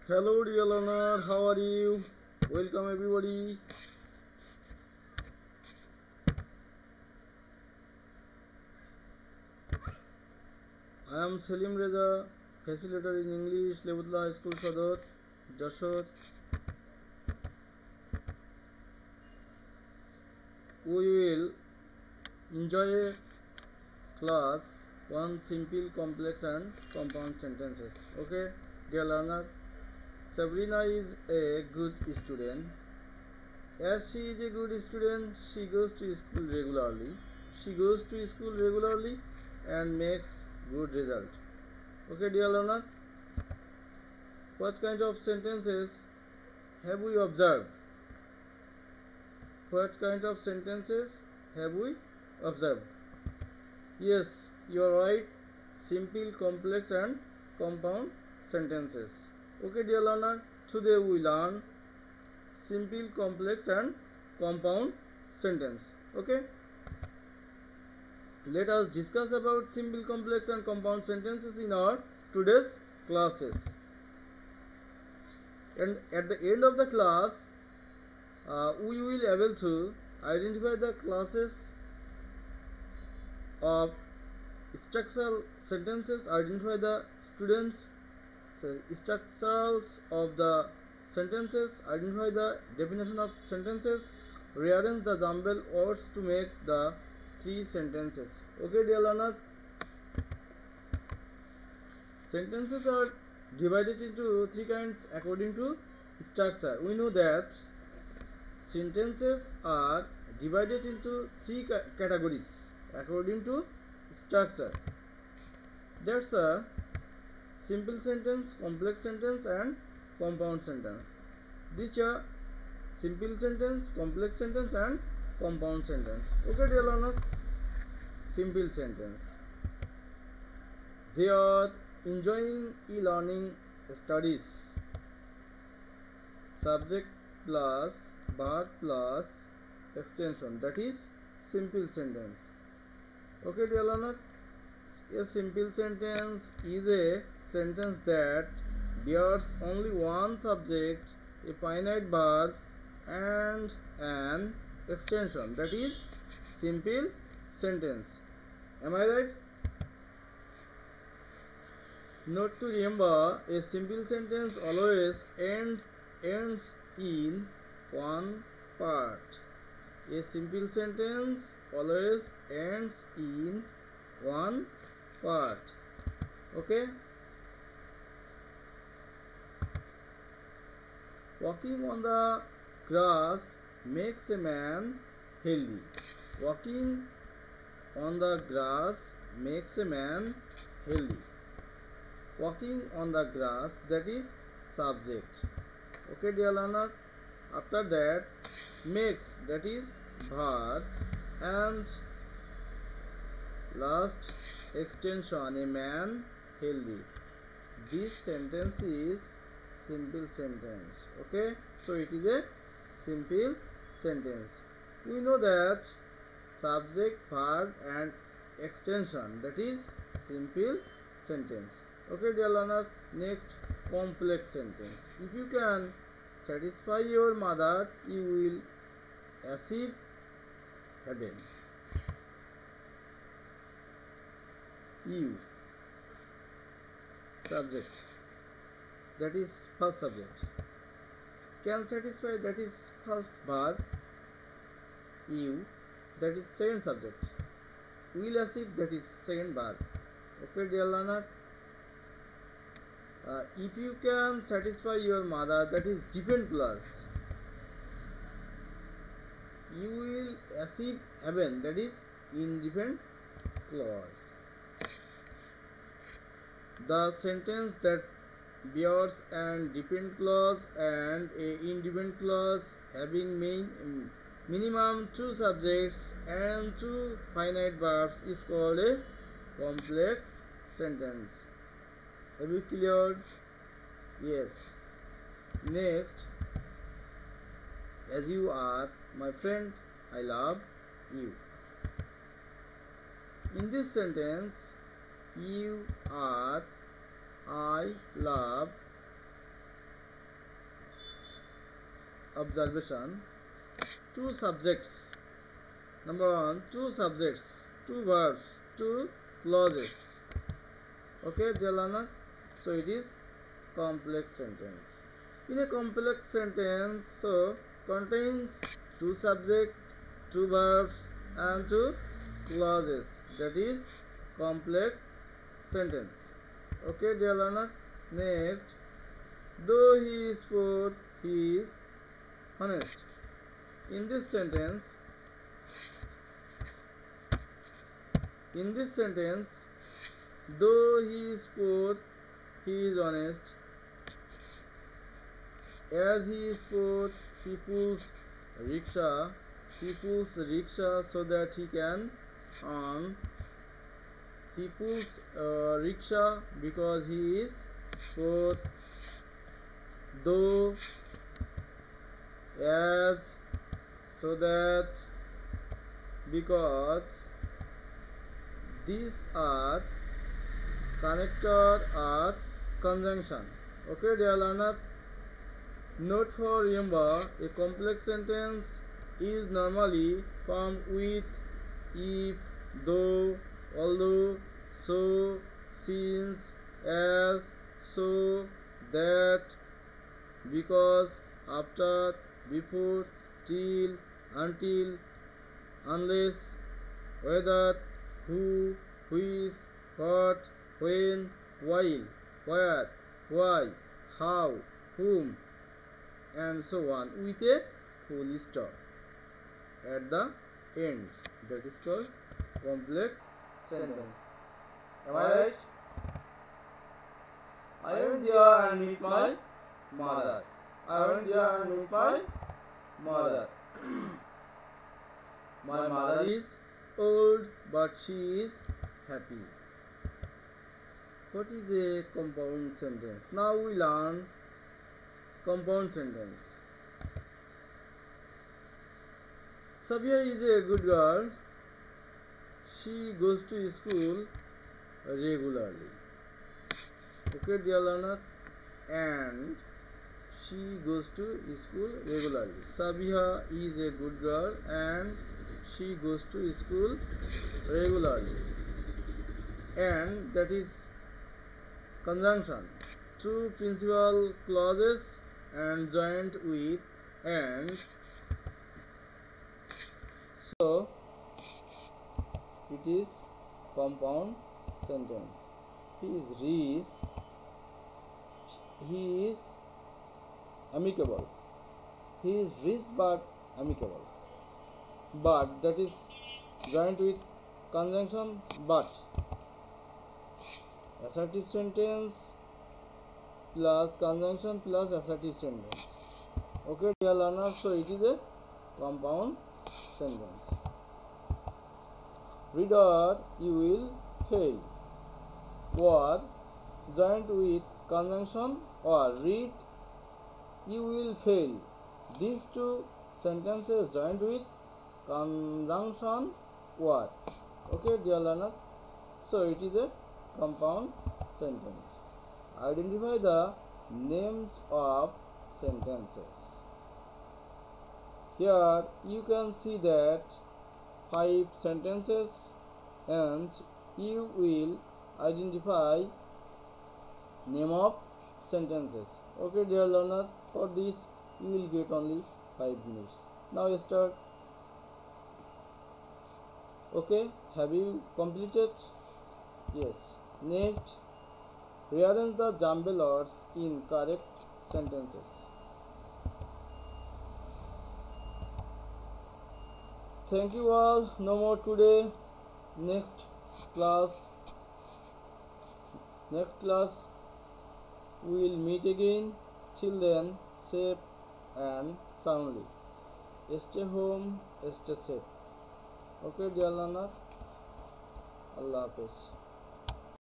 Hello dear learner, how are you? Welcome everybody. I am Selim Reza, facilitator in English, Lebutla High School Sadot, Jashod. We will enjoy a class one simple, complex and compound sentences. Okay, dear learner, Sabrina is a good student. As she is a good student, she goes to school regularly. She goes to school regularly and makes good result. Okay, dear learner, what kind of sentences have we observed? What kind of sentences have we observed? Yes, you are right. Simple, complex and compound sentences. Okay, dear learner, today we learn simple, complex and compound sentence. Okay, let us discuss about simple, complex and compound sentences in our today's classes. And at the end of the class, we will able to identify the classes of structural sentences, identify the structurals of the sentences, identify the definition of sentences, rearrange the jumbled words to make the three sentences. Okay, dear learners, sentences are divided into three kinds according to structure. We know that sentences are divided into three categories according to structure. That's a simple sentence, complex sentence and compound sentence. These are simple sentence, complex sentence and compound sentence. Okay, dear learners, simple sentence. They are enjoying e-learning studies. Subject plus verb plus extension, that is simple sentence. Okay, dear learner, a simple sentence is a sentence that bears only one subject, a finite verb and an extension, that is simple sentence. Am I right? Note to remember, a simple sentence always ends in one part. A simple sentence always ends in one part. Okay? Walking on the grass makes a man healthy. Walking on the grass makes a man healthy. Walking on the grass, that is subject. Okay, dear learner, after that makes, that is verb, and last extension, a man healthy. This sentence is simple sentence. Okay, so it is a simple sentence. We know that subject, verb and extension, that is simple sentence. Okay, dear learners, next complex sentence. If you can satisfy your mother, you will achieve heaven. You, subject, that is first subject. Can satisfy, that is first verb. You, that is second subject. Will achieve, that is second verb. Okay, dear learner, if you can satisfy your mother, that is depend clause. You will achieve heaven, that is independent clause. The sentence that bears an depend clause and a independent clause having minimum two subjects and two finite verbs is called a complex sentence. Have you cleared? Yes. Next, as you are my friend, I love you. In this sentence, you are, I love, observation. Two subjects. Number one, two subjects, two verbs, two clauses. Okay, dear learner. So it is complex sentence. In a complex sentence, so contains two subject, two verbs, and two clauses. That is complex sentence. Okay, dear learner. Next, though he is poor, he is honest. In this sentence, though he is poor, he is honest. As he is poor, he pulls rickshaw so that he can earn. He pulls rickshaw because he is poor. Though, as, so that, because. These are connector or conjunction. Okay, dear learner. Note for remember, a complex sentence is normally formed with if, though, although, so, since, as, so, that, because, after, before, till, until, unless, whether, who, which, what, when, while, where, why, how, whom, and so on, with a full stop at the end. That is called complex sentence. Am I right? I went there and meet my mother. I went there and meet my mother. My mother is old, but she is happy. What is a compound sentence? Now we learn compound sentence. Sabia is a good girl. She goes to school regularly. Okay, dear learner, and she goes to school regularly. Sabia is a good girl and she goes to school regularly. And that is conjunction. Two principal clauses and joined with and. So it is compound sentence. He is rich. He is amicable. He is rich but amicable. But that is joined with conjunction but. Assertive sentence plus conjunction plus assertive sentence. Okay, dear learners, so it is a compound sentence. Reader, you will fail. Or joined with conjunction or read, you will fail. These two sentences joined with conjunction word. Okay, dear learner. So it is a compound sentence. Identify the names of sentences. Here you can see that 5 sentences and you will identify name of sentences. Okay, dear learner, for this you will get only 5 minutes. Now start. Okay, have you completed? Yes. Next, rearrange the jumble words in correct sentences. Thank you all. No more today. Next class we will meet again. Till then, safe and soundly. Stay home, stay safe. Okay, dear learner. Allah Hafiz.